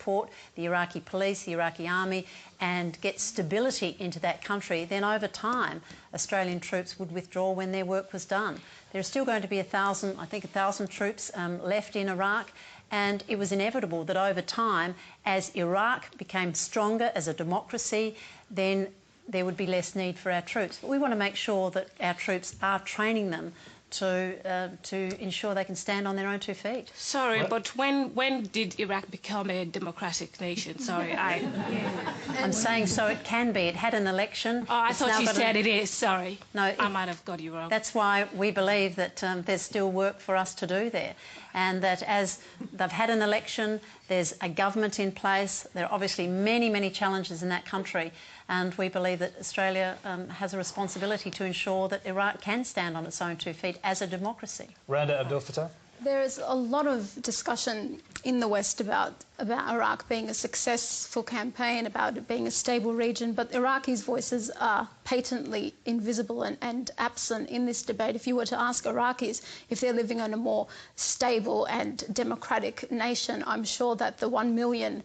support the Iraqi police, the Iraqi army, and get stability into that country, then over time Australian troops would withdraw when their work was done. There are still going to be 1,000 troops left in Iraq, and it was inevitable that over time, as Iraq became stronger as a democracy, then there would be less need for our troops. But we want to make sure that our troops are training them to ensure they can stand on their own 2 feet. Sorry, but when did Iraq become a democratic nation? Sorry, I'm saying so it can be. It had an election. Oh, I thought you said it is. Sorry. No, I might have got you wrong. That's why we believe that there's still work for us to do there, and that as they've had an election, there's a government in place. There are obviously many, many challenges in that country, and we believe that Australia has a responsibility to ensure that Iraq can stand on its own 2 feet as a democracy. Randa Abdel-Fattah? There is a lot of discussion in the West about Iraq being a successful campaign, about it being a stable region, but Iraqis' voices are patently invisible and absent in this debate. If you were to ask Iraqis if they're living in a more stable and democratic nation, I'm sure that the 1 million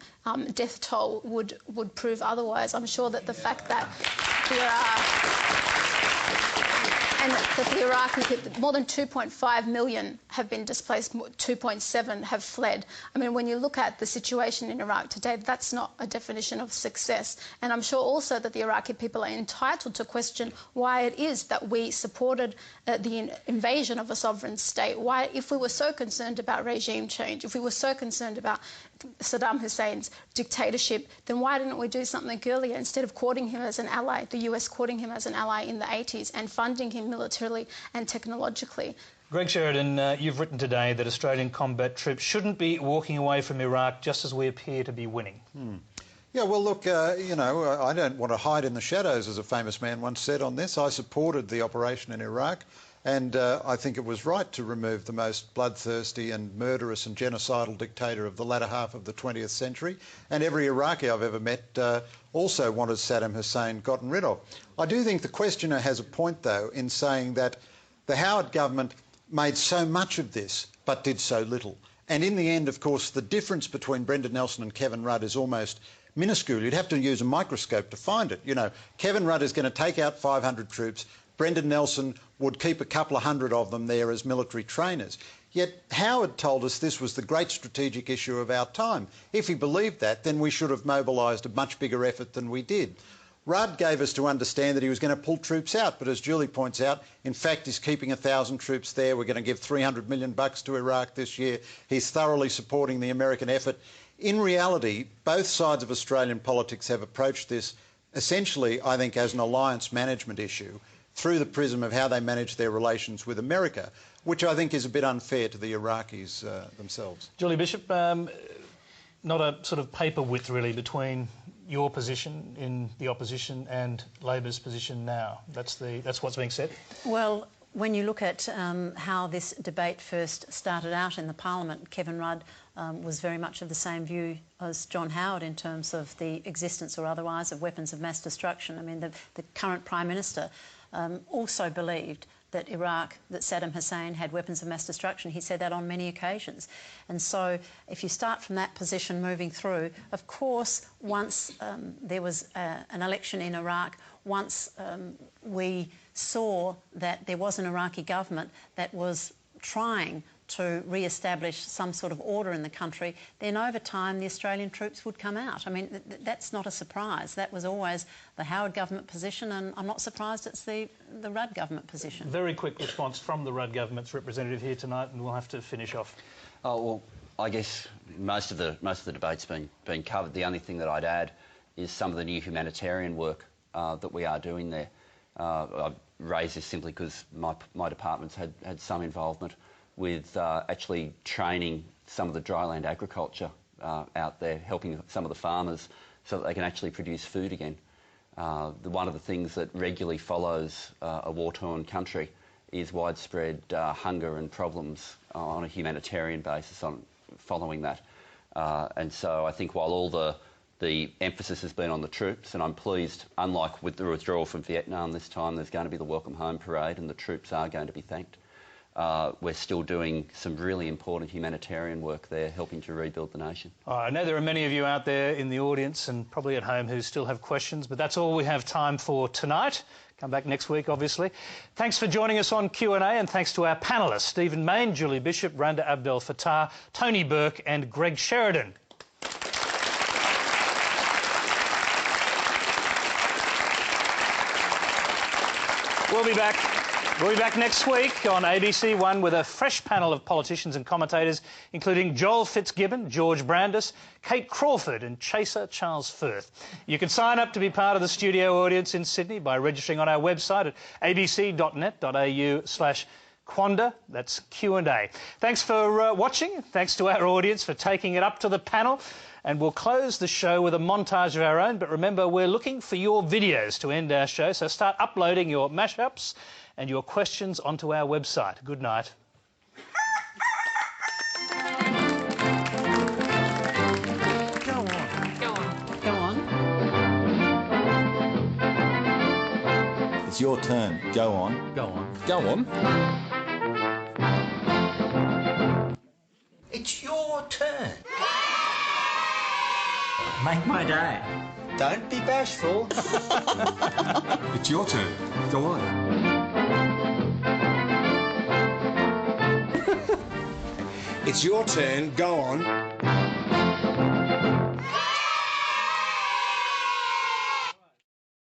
death toll would prove otherwise. I'm sure that the fact that there are... And that the Iraqi people, more than 2.5 million have been displaced, 2.7 have fled. I mean, when you look at the situation in Iraq today, that's not a definition of success. And I'm sure also that the Iraqi people are entitled to question why it is that we supported the invasion of a sovereign state. Why, if we were so concerned about regime change, if we were so concerned about Saddam Hussein's dictatorship, then why didn't we do something earlier instead of courting him as an ally, the US courting him as an ally in the 80s and funding him militarily and technologically? Greg Sheridan, you've written today that Australian combat troops shouldn't be walking away from Iraq just as we appear to be winning. Yeah, well, look, you know, I don't want to hide in the shadows, as a famous man once said on this. I supported the operation in Iraq, and I think it was right to remove the most bloodthirsty and murderous and genocidal dictator of the latter half of the 20th century. And every Iraqi I've ever met also wanted Saddam Hussein gotten rid of. I do think the questioner has a point, though, in saying that the Howard government made so much of this but did so little. And in the end, of course, the difference between Brendan Nelson and Kevin Rudd is almost minuscule. You'd have to use a microscope to find it. You know, Kevin Rudd is going to take out 500 troops. Brendan Nelson would keep a couple of hundred of them there as military trainers. Yet Howard told us this was the great strategic issue of our time. If he believed that, then we should have mobilised a much bigger effort than we did. Rudd gave us to understand that he was going to pull troops out, but as Julie points out, in fact, he's keeping 1,000 troops there. We're going to give $300 million to Iraq this year. He's thoroughly supporting the American effort. In reality, both sides of Australian politics have approached this essentially, I think, as an alliance management issue through the prism of how they manage their relations with America, which I think is a bit unfair to the Iraqis themselves. Julie Bishop, not a sort of paper width really between your position in the opposition and Labor's position now. That's what's being said. Well, when you look at how this debate first started out in the Parliament, Kevin Rudd was very much of the same view as John Howard in terms of the existence or otherwise of weapons of mass destruction. I mean, the current Prime Minister also believed that that Saddam Hussein had weapons of mass destruction. He said that on many occasions. And so if you start from that position moving through, of course, once there was an election in Iraq, once we saw that there was an Iraqi government that was trying to re-establish some sort of order in the country, then over time the Australian troops would come out. I mean, that's not a surprise. That was always the Howard government position, and I'm not surprised it's the Rudd government position. Very quick response from the Rudd government's representative here tonight, and we'll have to finish off. Oh, well, I guess most of the debate's been covered. The only thing that I'd add is some of the new humanitarian work that we are doing there. I've raised this simply because my department's had some involvement with actually training some of the dryland agriculture out there, helping some of the farmers so that they can actually produce food again. One of the things that regularly follows a war-torn country is widespread hunger and problems on a humanitarian basis following that. And so I think while all the emphasis has been on the troops, and I'm pleased, unlike with the withdrawal from Vietnam this time, there's going to be the Welcome Home Parade and the troops are going to be thanked. we're still doing some really important humanitarian work there, helping to rebuild the nation. I know there are many of you out there in the audience and probably at home who still have questions, but that's all we have time for tonight. Come back next week, obviously. Thanks for joining us on Q&A, and thanks to our panellists, Stephen Mayne, Julie Bishop, Randa Abdel-Fattah, Tony Burke and Greg Sheridan. We'll be back next week on ABC One with a fresh panel of politicians and commentators, including Joel Fitzgibbon, George Brandis, Kate Crawford and Chaser Charles Firth. You can sign up to be part of the studio audience in Sydney by registering on our website at abc.net.au/QandA. That's QandA. Thanks for watching. Thanks to our audience for taking it up to the panel. And we'll close the show with a montage of our own. But remember, we're looking for your videos to end our show. So start uploading your mashups and your questions onto our website. Good night. Go on. It's your turn. Go on. Go on. Go on. It's your turn. Make my day. Don't be bashful. It's your turn. Go on. It's your turn. Go on.